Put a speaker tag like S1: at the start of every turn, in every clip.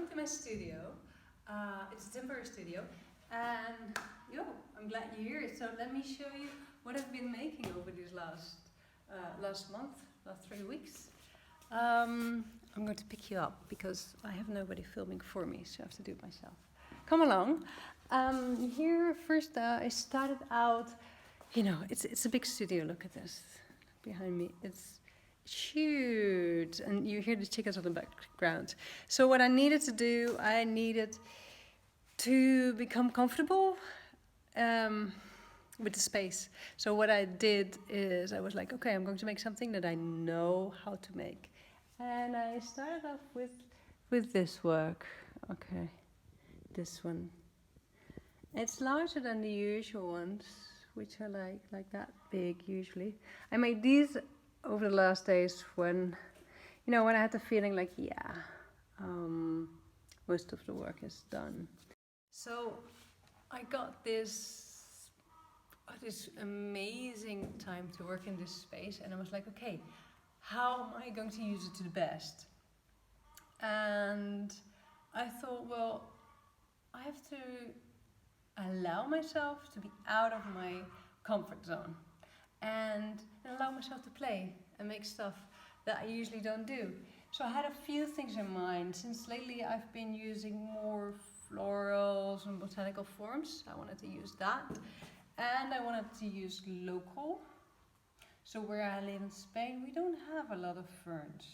S1: welcome to my studio. It's a temporary studio, and I'm glad you're here. So let me show you what I've been making over these last 3 weeks. I'm going to pick you up because I have nobody filming for me, so I have to do it myself. Come along. Here first, I started out. It's a big studio. Look at this behind me. It's huge, and you hear the chickens on the background. So what I needed to do, I needed to become comfortable with the space. So what I did is I was like, okay, I'm going to make something that I know how to make. And I started off with this work. Okay, this one. It's larger than the usual ones, which are like that big usually. I made these over the last days when I had the feeling like, most of the work is done. So I got this amazing time to work in this space, and I was like, okay, how am I going to use it to the best? And I thought, well, I have to allow myself to be out of my comfort zone and allow myself to play and make stuff that I usually don't do. So I had a few things in mind. Since lately I've been using more florals and botanical forms. I wanted to use that, and I wanted to use local. So where I live in Spain, we don't have a lot of ferns.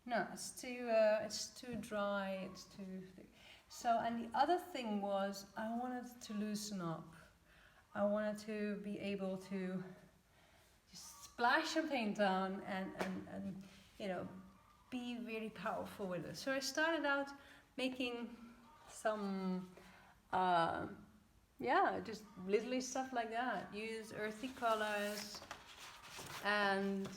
S1: No, it's too dry, it's too thick. So, and the other thing was I wanted to loosen up. I wanted to be able to just splash some paint on and be really powerful with it. So I started out making some just literally stuff like that. Use earthy colors and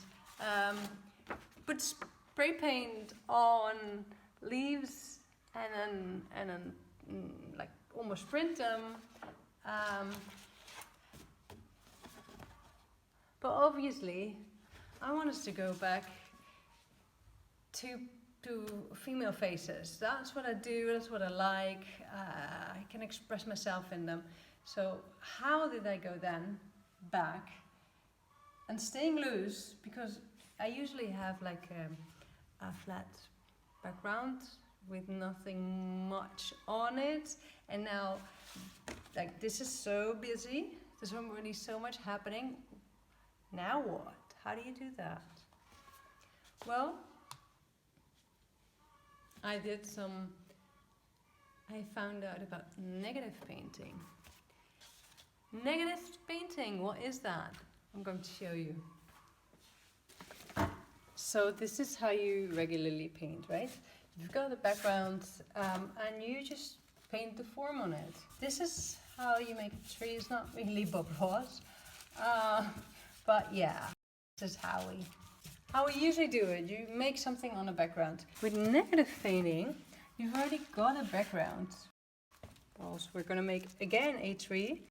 S1: put spray paint on leaves and then like almost print them. But obviously, I want us to go back to female faces. That's what I do, that's what I like. I can express myself in them. So how did I go then back? And staying loose, because I usually have like a flat background with nothing much on it. And now, like, this is so busy. There's already so much happening. Now what? How do you do that? Well, I found out about negative painting. Negative painting, what is that? I'm going to show you. So this is how you regularly paint, right? You've got the background and you just paint the form on it. This is how you make a tree. It's not really Bob Ross, but yeah, this is how we usually do it. You make something on a background. With negative painting, you've already got a background. Also, we're gonna make again a tree.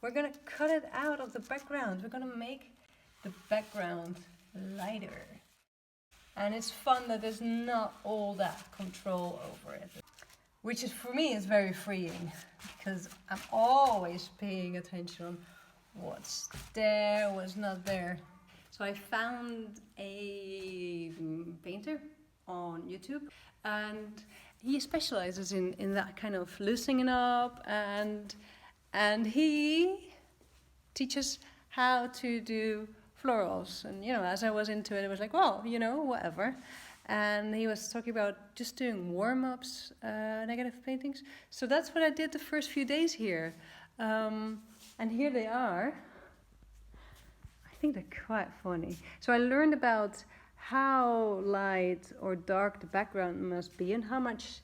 S1: We're gonna cut it out of the background. We're gonna make the background lighter. And it's fun that there's not all that control over it. Which is, for me, is very freeing, because I'm always paying attention on what's there, what's not there. So I found a painter on YouTube, and he specializes in that kind of loosening up, and he teaches how to do florals. And as I was into it, I was like, well, whatever. And he was talking about just doing warm-ups, negative paintings. So that's what I did the first few days here. And here they are. I think they're quite funny. So I learned about how light or dark the background must be, and how much,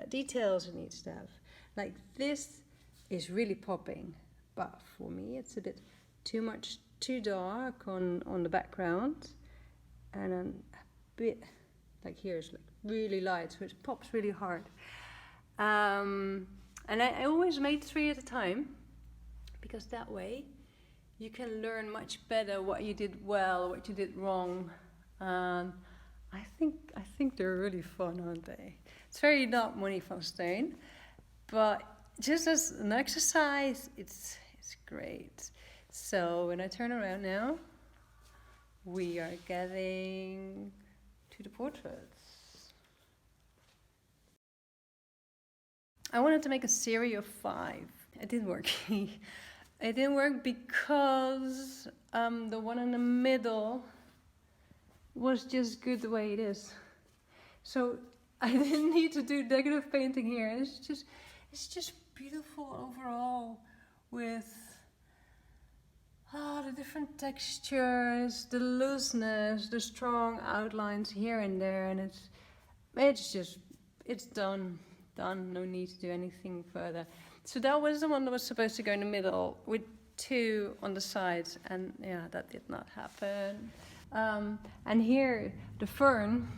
S1: details it needs to have. Like this is really popping, but for me it's a bit too dark on the background, and then a bit like here is like really light, so it pops really hard. And I always made 3 at a time, because that way you can learn much better what you did well, what you did wrong, and I think they're really fun, aren't they? It's very not money from stone, but just as an exercise, it's great. So when I turn around now, we are getting to the portraits. I wanted to make a series of 5. It didn't work. It didn't work because the one in the middle was just good the way it is. So I didn't need to do decorative painting here. It's just beautiful overall with the different textures, the looseness, the strong outlines here and there, and it's done. No need to do anything further. So that was the one that was supposed to go in the middle with 2 on the sides, and yeah, that did not happen. And here the fern,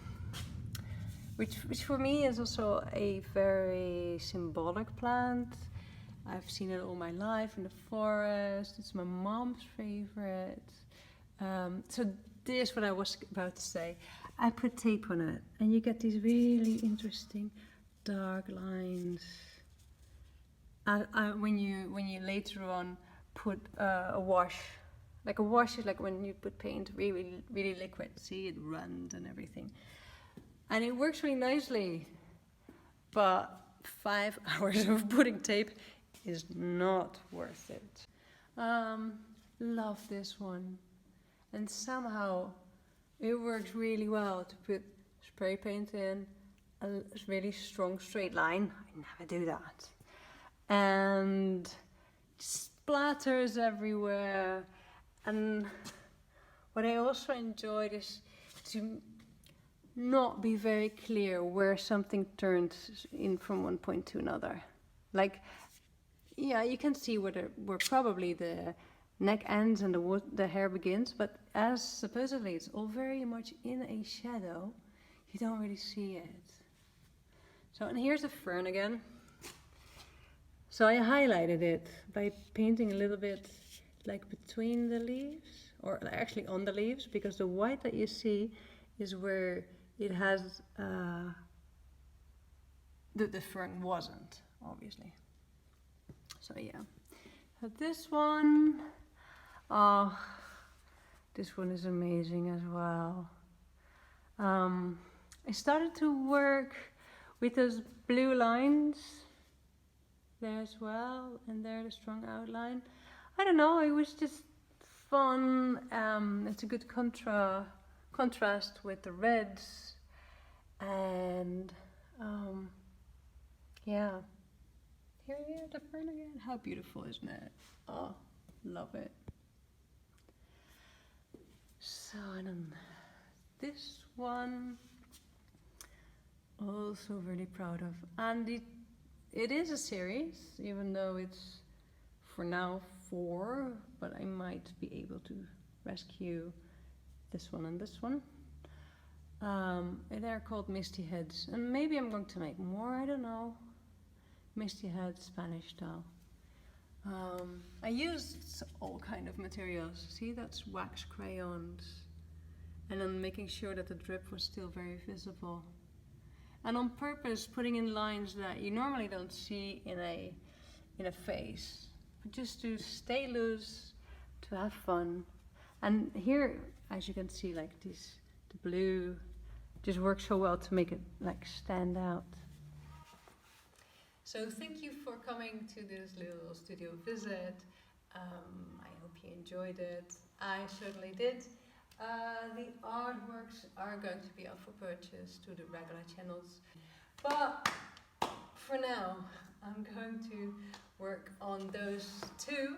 S1: which for me is also a very symbolic plant. I've seen it all my life in the forest. It's my mom's favorite. So this is what I was about to say. I put tape on it, and you get these really interesting dark lines. When you later on put a wash, like a wash is like when you put paint really liquid. See, it runs and everything, and it works really nicely. But 5 hours of putting tape is not worth it. Love this one, and somehow it works really well to put spray paint in a really strong straight line. I never do that, and splatters everywhere. And what I also enjoyed is to not be very clear where something turns in from one point to another. Like, yeah, you can see where probably the neck ends and the hair begins, but as supposedly it's all very much in a shadow, you don't really see it. So, and here's the fern again. So I highlighted it by painting a little bit like between the leaves, or actually on the leaves, because the white that you see is where it has, the fern wasn't, obviously. So yeah, so this one, this one is amazing as well. I started to work with those blue lines there as well, and there the strong outline. I don't know, it was just fun. It's a good contrast with the reds, and yeah. Here we have the fern again. How beautiful, isn't it? Oh, love it. So, and then this one, also really proud of. And it is a series, even though it's for now 4, but I might be able to rescue this one and this one. They're called Misty Heads, and maybe I'm going to make more, I don't know. Misty Heads, Spanish style. I used all kind of materials. See, that's wax crayons, and I'm making sure that the drip was still very visible. And on purpose putting in lines that you normally don't see in a face, but just to stay loose, to have fun. And here, as you can see, like the blue just works so well to make it like stand out. So thank you for coming to this little studio visit. I hope you enjoyed it. I certainly did. The artworks are going to be up for purchase to the regular channels. But for now, I'm going to work on those 2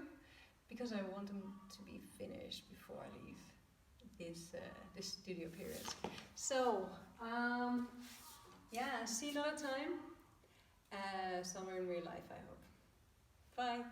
S1: because I want them to be finished before I leave this studio period. So, yeah, see you another time. Somewhere in real life, I hope. Bye.